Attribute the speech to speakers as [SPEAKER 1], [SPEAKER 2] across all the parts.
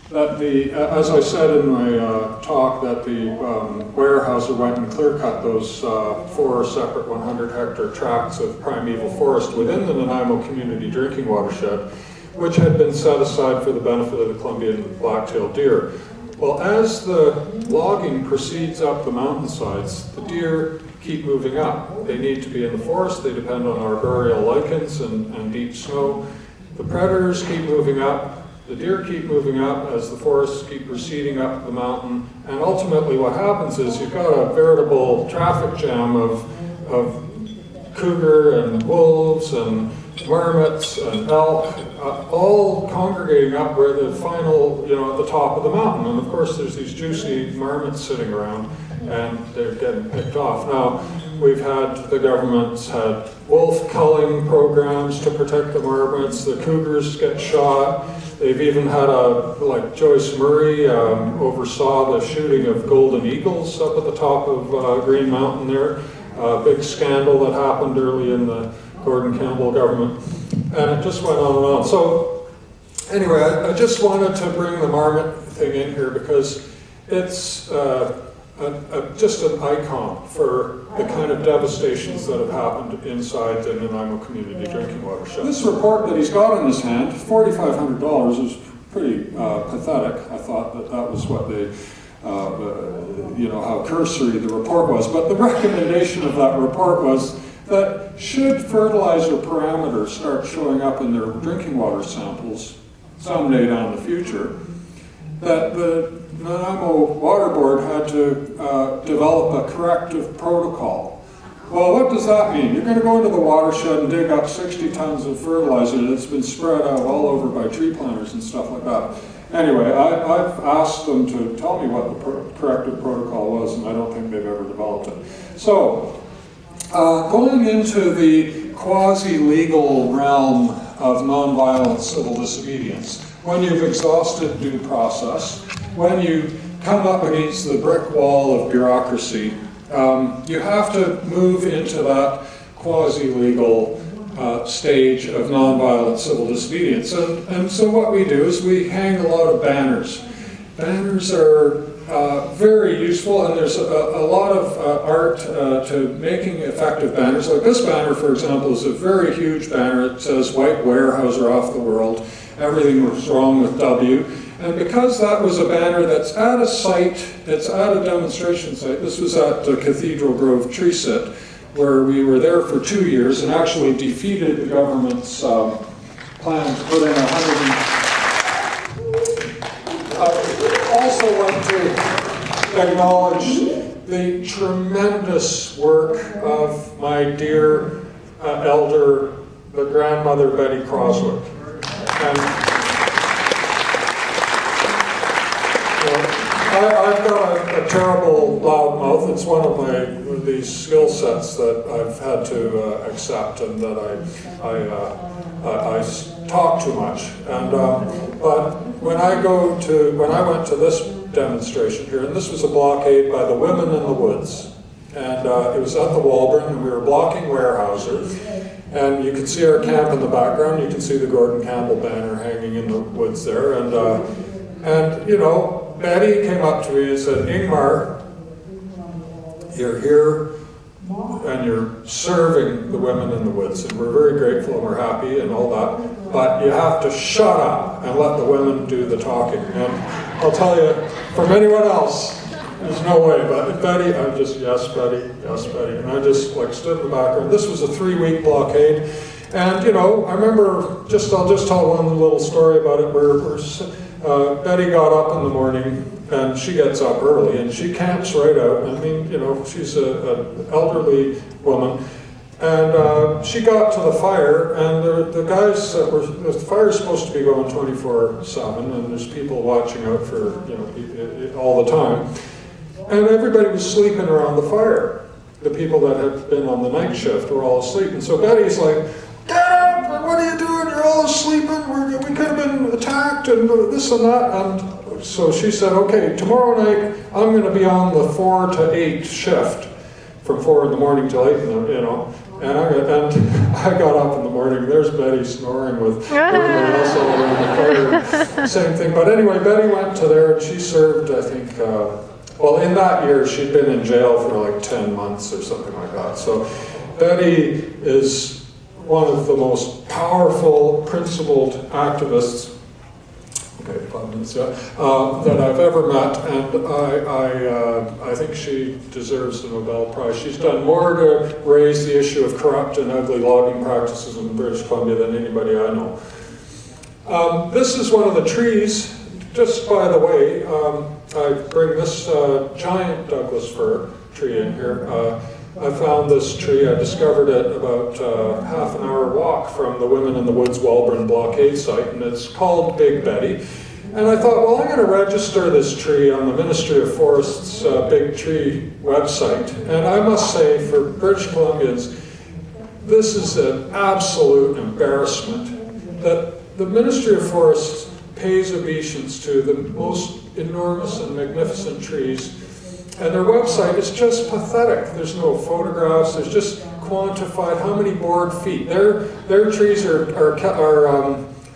[SPEAKER 1] that as I said in my talk, that the Weyerhaeuser went and clear-cut those 4 separate 100-hectare tracts of primeval forest within the Nanaimo community drinking watershed, which had been set aside for the benefit of the Columbian black-tailed deer. Well, as the logging proceeds up the mountainsides, the deer keep moving up. They need to be in the forest. They depend on arboreal lichens and deep snow. The predators keep moving up. The deer keep moving up as the forests keep receding up the mountain. And ultimately what happens is you've got a veritable traffic jam of cougar and wolves and marmots and elk, all congregating up where the final, at the top of the mountain. And of course there's these juicy marmots sitting around and they're getting picked off. Now, the government's had wolf culling programs to protect the marmots, the cougars get shot. They've even had like Joyce Murray oversaw the shooting of golden eagles up at the top of Green Mountain there. A big scandal that happened early in the Gordon Campbell government, and it just went on and on. So anyway, I just wanted to bring the marmot thing in here because it's just an icon for the kind of devastations that have happened inside the Nanaimo community drinking watershed. This report that he's got in his hand, $4,500, is pretty pathetic. I thought that was what they how cursory the report was. But the recommendation of that report was that should fertilizer parameters start showing up in their drinking water samples someday down the future, that the Nanaimo Water Board had to develop a corrective protocol. Well, what does that mean? You're going to go into the watershed and dig up 60 tons of fertilizer that's been spread out all over by tree planters and stuff like that. Anyway, I've asked them to tell me what the corrective protocol was, and I don't think they've ever developed it. So, going into the quasi-legal realm of nonviolent civil disobedience, when you've exhausted due process, when you come up against the brick wall of bureaucracy, you have to move into that quasi-legal stage of nonviolent civil disobedience. And so what we do is we hang a lot of banners. Banners are very useful, and there's a lot of art to making effective banners. Like this banner, for example, is a very huge banner. It says, "White Weyerhaeuser off the world, everything was wrong with W." And because that was a banner that's at a site, it's at a demonstration site. This was at Cathedral Grove Tree Sit, where we were there for 2 years and actually defeated the government's plan to put in 100. I also want to acknowledge the tremendous work of my dear elder, the grandmother Betty Croswick. And I've got a terrible loud mouth. It's one of these skill sets that I've had to accept, and that I talk too much. And but when I went to this demonstration here, and this was a blockade by the women in the woods, and it was at the Walburn, and we were blocking Weyerhaeuser. And you can see our camp in the background. You can see the Gordon Campbell banner hanging in the woods there, and Betty came up to me and said, "Ingmar, you're here and you're serving the women in the woods, and we're very grateful and we're happy and all that, but you have to shut up and let the women do the talking." And I'll tell you, from anyone else, there's no way, but Betty, I'm just, yes, Betty, and I just stood in the background. This was a 3-week blockade, and I remember, I'll just tell one little story about it, where Betty got up in the morning, and she gets up early, and she camps right out. I mean, she's an elderly woman, and she got to the fire, and the guys the fire's supposed to be going 24/7, and there's people watching out for all the time, and everybody was sleeping around the fire. The people that had been on the night shift were all asleep, and so Betty's like, "Get up! What are you doing? You're all sleeping. We could have been attacked and this and that." And so she said, "Okay, tomorrow night I'm going to be on the 4 to 8 shift, from 4 in the morning till 8, And I got up in the morning, there's Betty snoring with everybody else all around the fire. Same thing. But anyway, Betty went to there and she served, I think, well, in that year she'd been in jail for like 10 months or something like that. So Betty is one of the most powerful, principled activists that I've ever met, and I think she deserves the Nobel Prize. She's done more to raise the issue of corrupt and ugly logging practices in British Columbia than anybody I know. This is one of the trees. Just by the way, I bring this giant Douglas fir tree in here. I found this tree, I discovered it about half an hour walk from the Women in the Woods Walburn blockade site, and it's called Big Betty. And I thought, well, I'm going to register this tree on the Ministry of Forests Big Tree website. And I must say, for British Columbians, this is an absolute embarrassment that the Ministry of Forests pays obeisance to the most enormous and magnificent trees. And their website is just pathetic. There's no photographs. There's just quantified how many board feet. Their trees are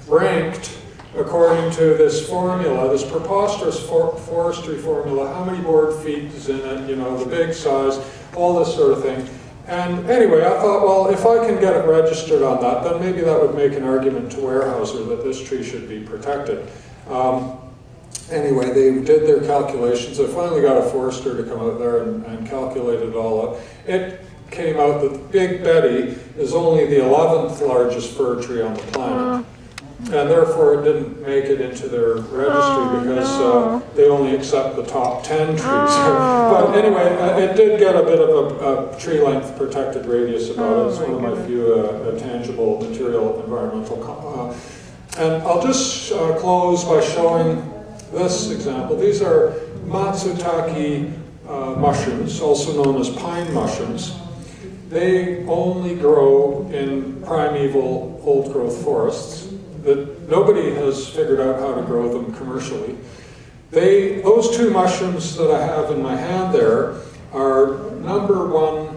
[SPEAKER 1] ranked according to this formula, this preposterous forestry formula. How many board feet is in it? You know, the big size, all this sort of thing. And anyway, I thought, well, if I can get it registered on that, then maybe that would make an argument to Weyerhaeuser that this tree should be protected. Anyway, they did their calculations. I finally got a forester to come out there and calculate it all up. It came out that Big Betty is only the 11th largest fir tree on the planet. And therefore it didn't make it into their registry because they only accept the top 10 trees. But anyway, it did get a bit of a tree length protected radius about it. It's one of my few tangible material environmental. And I'll just close by showing this example. These are matsutake mushrooms, also known as pine mushrooms. They only grow in primeval old-growth forests. That nobody has figured out how to grow them commercially. Those two mushrooms that I have in my hand there are #1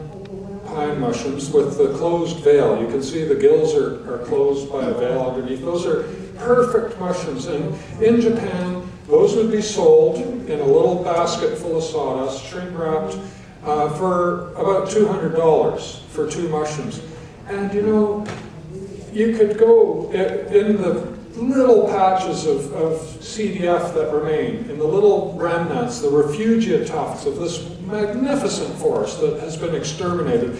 [SPEAKER 1] pine mushrooms with the closed veil. You can see the gills are closed by a veil underneath. Those are perfect mushrooms, and in Japan those would be sold in a little basket full of sawdust, shrink wrapped, for about $200 for 2 mushrooms. And you know, you could go in the little patches of CDF that remain, in the little remnants, the refugia tufts of this magnificent forest that has been exterminated.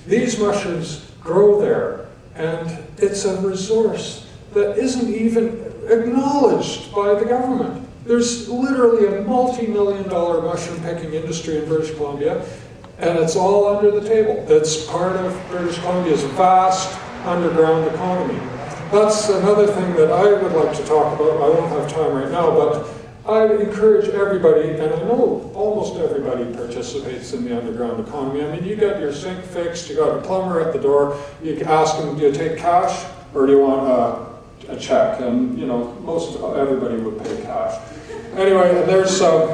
[SPEAKER 1] These mushrooms grow there, and it's a resource that isn't even acknowledged by the government. There's literally a multi-million-dollar mushroom picking industry in British Columbia, and it's all under the table. It's part of British Columbia's vast underground economy. That's another thing that I would like to talk about. I don't have time right now, but I encourage everybody, and I know almost everybody participates in the underground economy. I mean, you got your sink fixed, you got a plumber at the door, you ask him, do you take cash or do you want a check? And you know, everybody would pay cash. Anyway, and there's that's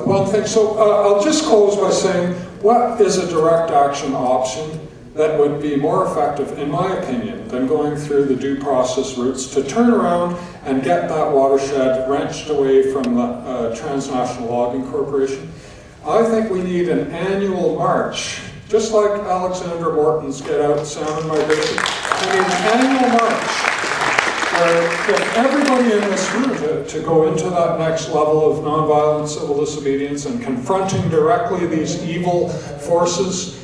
[SPEAKER 1] one thing. So I'll just close by saying, what is a direct action option that would be more effective, in my opinion, than going through the due process routes to turn around and get that watershed wrenched away from the Transnational Logging Corporation? I think we need an annual march, just like Alexander Morton's Get Out Salmon Migration. We need an annual march where if everybody in this room to go into that next level of nonviolent civil disobedience and confronting directly these evil forces,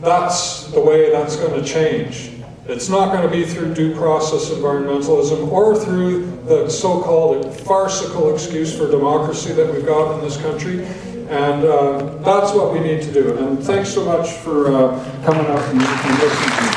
[SPEAKER 1] that's the way that's going to change. It's not going to be through due process environmentalism or through the so-called farcical excuse for democracy that we've got in this country. And that's what we need to do. And thanks so much for coming up and listening to me.